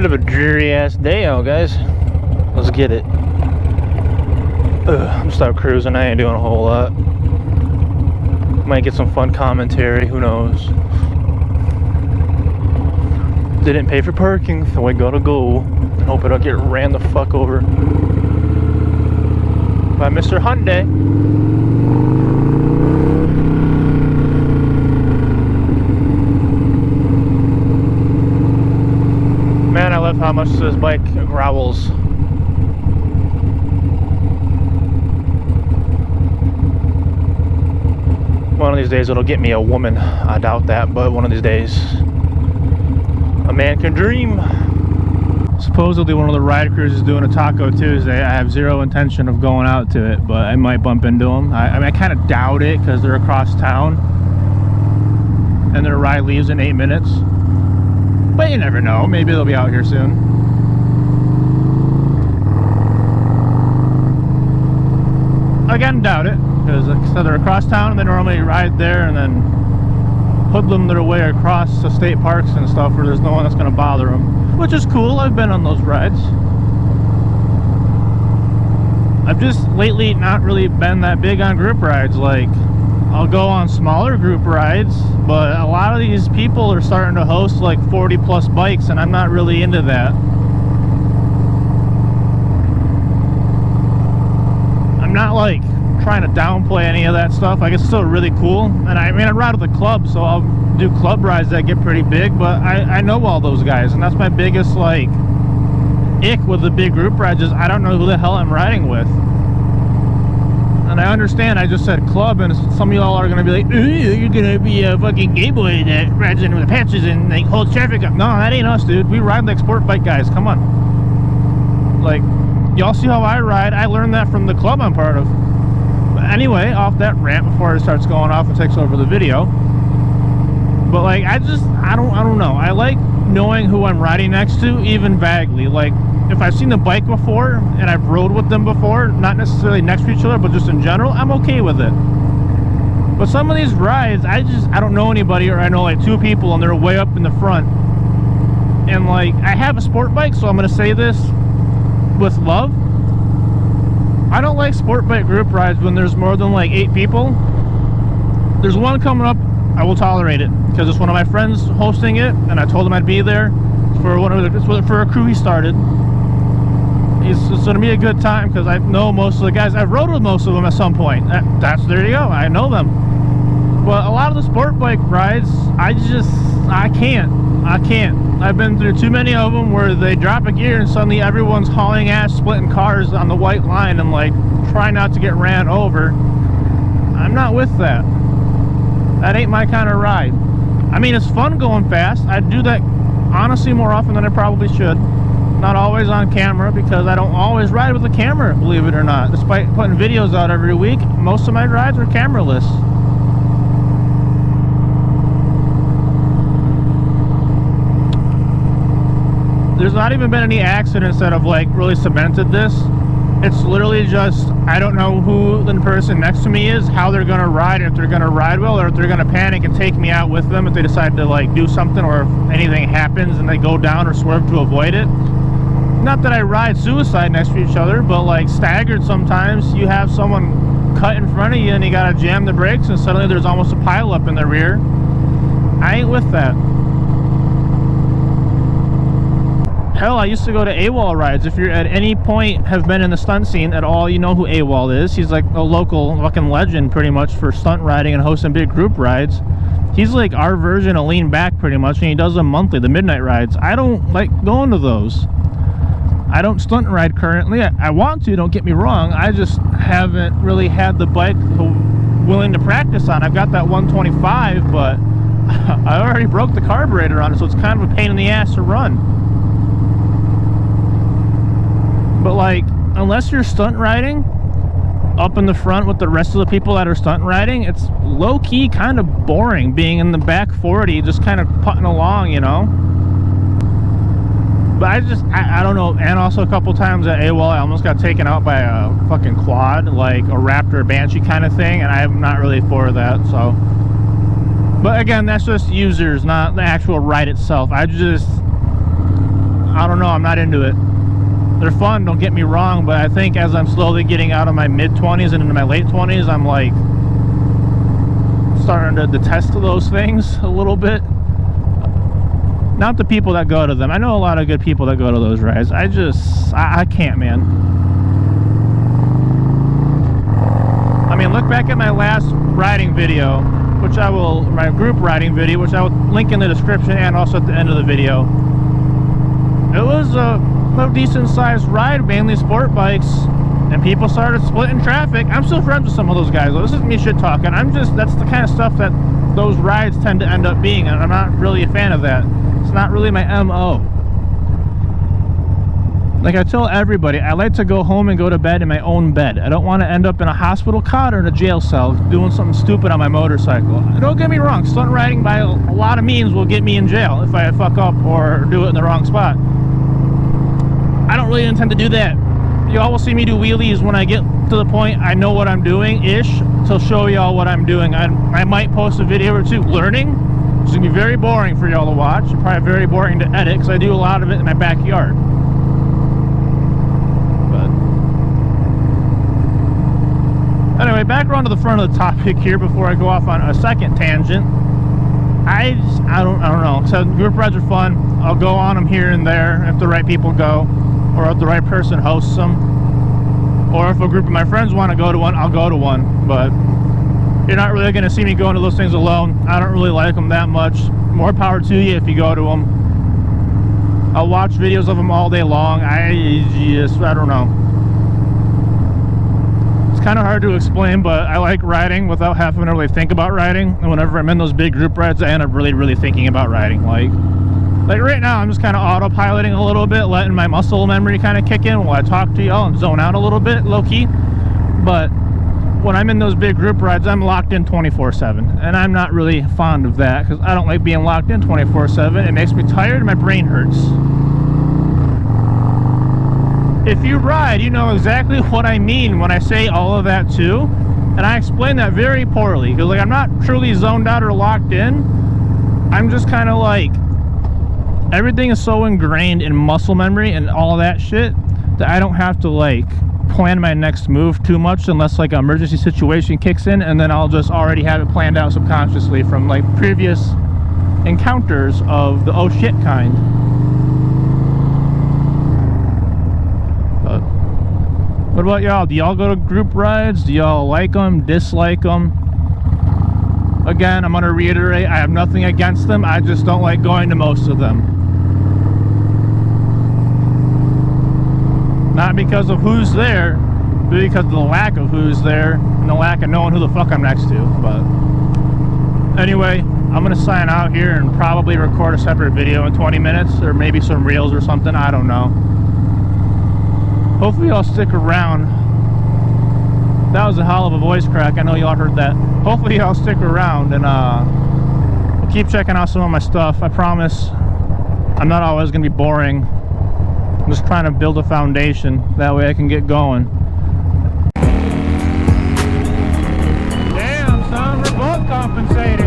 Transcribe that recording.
Bit of a dreary ass day out, guys. Let's get it. I'm just out cruising. I ain't doing a whole lot. Might get some fun commentary, who knows. Didn't pay for parking, so I gotta go. Hope I don't get ran the fuck over by Mr. Hyundai. Man, I love how much this bike growls. One of these days it'll get me a woman. I doubt that, but one of these days a man can dream. Supposedly one of the ride crews is doing a Taco Tuesday. I have zero intention of going out to it, but I might bump into them. I mean, I kind of doubt it because they're across town and their ride leaves in 8 minutes. But you never know. Maybe they'll be out here soon. Again, doubt it, because like I said, they're across town and they normally ride there and then hoodlum their way across the state parks and stuff where there's no one that's going to bother them, which is cool. I've been on those rides. I've just lately not really been that big on group rides. Like, I'll go on smaller group rides, but a lot of these people are starting to host like 40 plus bikes and I'm not really into that. I'm not like trying to downplay any of that stuff. Like, it's still really cool. And I mean, I ride with a club, so I'll do club rides that get pretty big, but I know all those guys, and that's my biggest like ick with the big group rides is I don't know who the hell I'm riding with. And I understand I just said club, and some of y'all are going to be like, ooh, you're going to be a fucking gay boy that rides in with patches and like holds traffic up. No, that ain't us, dude. We ride like sport bike guys. Come on. Like, y'all see how I ride? I learned that from the club I'm part of. But anyway, off that rant before it starts going off and takes over the video. But like, I don't know. I like knowing who I'm riding next to, even vaguely. Like, if I've seen the bike before and I've rode with them before, not necessarily next to each other, but just in general, I'm okay with it. But some of these rides, I don't know anybody, or I know like two people and they're way up in the front. And like, I have a sport bike, so I'm going to say this with love. I don't like sport bike group rides when there's more than like 8 people. There's one coming up, I will tolerate it, because it's one of my friends hosting it, and I told him I'd be there for a crew he started. It's going to be a good time because I know most of the guys. I've rode with most of them at some point. There you go. I know them. But a lot of the sport bike rides, I can't. I've been through too many of them where they drop a gear and suddenly everyone's hauling ass, splitting cars on the white line and like try not to get ran over. I'm not with that. That ain't my kind of ride. I mean, it's fun going fast. I do that honestly more often than I probably should. Not always on camera because I don't always ride with a camera, believe it or not. Despite putting videos out every week, most of my rides are cameraless. There's not even been any accidents that have like really cemented this. It's literally just, I don't know who the person next to me is, how they're gonna ride, if they're gonna ride well, or if they're gonna panic and take me out with them if they decide to like do something, or if anything happens and they go down or swerve to avoid it. Not that I ride suicide next to each other, but like staggered sometimes. You have someone cut in front of you and you gotta jam the brakes and suddenly there's almost a pile up in the rear. I ain't with that. Hell, I used to go to AWOL rides. If you're at any point have been in the stunt scene at all, you know who AWOL is. He's like a local fucking legend pretty much for stunt riding and hosting big group rides. He's like our version of Lean Back pretty much, and he does them monthly, the midnight rides. I don't like going to those. I don't stunt ride currently. I want to, don't get me wrong. I just haven't really had the bike willing to practice on. I've got that 125, but I already broke the carburetor on it, so it's kind of a pain in the ass to run. But like, unless you're stunt riding up in the front with the rest of the people that are stunt riding, it's low-key kind of boring being in the back 40, just kind of putting along, you know? But I don't know. And also a couple times at AWOL, I almost got taken out by a fucking quad, like a Raptor Banshee kind of thing, and I'm not really for that, so. But again, that's just users, not the actual ride itself. I don't know, I'm not into it. They're fun, don't get me wrong, but I think as I'm slowly getting out of my mid-20s and into my late 20s, I'm like starting to detest those things a little bit. Not the people that go to them. I know a lot of good people that go to those rides. I can't, man. I mean, look back at my last riding video, my group riding video, which I will link in the description and also at the end of the video. It was a decent sized ride, mainly sport bikes, and people started splitting traffic. I'm still friends with some of those guys. This isn't me shit talking. That's the kind of stuff that those rides tend to end up being, and I'm not really a fan of that. It's not really my MO. Like I tell everybody, I like to go home and go to bed in my own bed. I don't want to end up in a hospital cot or in a jail cell doing something stupid on my motorcycle. Don't get me wrong, stunt riding by a lot of means will get me in jail if I fuck up or do it in the wrong spot. I don't really intend to do that. Y'all will see me do wheelies when I get to the point I know what I'm doing-ish to show y'all what I'm doing. I might post a video or two learning. It's going to be very boring for y'all to watch. Probably very boring to edit because I do a lot of it in my backyard. Anyway, back around to the front of the topic here before I go off on a second tangent. I don't know. So group rides are fun. I'll go on them here and there if the right people go, or if the right person hosts them, or if a group of my friends want to go to one, I'll go to one. But you're not really going to see me going to those things alone. I don't really like them that much. More power to you if you go to them. I'll watch videos of them all day long. I don't know. Kind of hard to explain, but I like riding without having to really think about riding, and whenever I'm in those big group rides I end up really thinking about riding. Like right now I'm just kind of autopiloting a little bit, letting my muscle memory kind of kick in while I talk to y'all and zone out a little bit low-key. But when I'm in those big group rides I'm locked in 24/7, and I'm not really fond of that because I don't like being locked in 24/7. It makes me tired and my brain hurts. If you ride, you know exactly what I mean when I say all of that too, and I explain that very poorly because like I'm not truly zoned out or locked in. I'm just kind of like, everything is so ingrained in muscle memory and all that shit that I don't have to like plan my next move too much unless like an emergency situation kicks in, and then I'll just already have it planned out subconsciously from like previous encounters of the oh shit kind. What about y'all? Do y'all go to group rides? Do y'all like them, dislike them? Again, I'm going to reiterate, I have nothing against them. I just don't like going to most of them. Not because of who's there, but because of the lack of who's there and the lack of knowing who the fuck I'm next to. But anyway, I'm going to sign out here and probably record a separate video in 20 minutes or maybe some reels or something. I don't know. Hopefully y'all stick around. That was a hell of a voice crack. I know y'all heard that. Hopefully y'all stick around and we'll keep checking out some of my stuff. I promise I'm not always going to be boring. I'm just trying to build a foundation. That way I can get going. Damn, son, we're both compensating.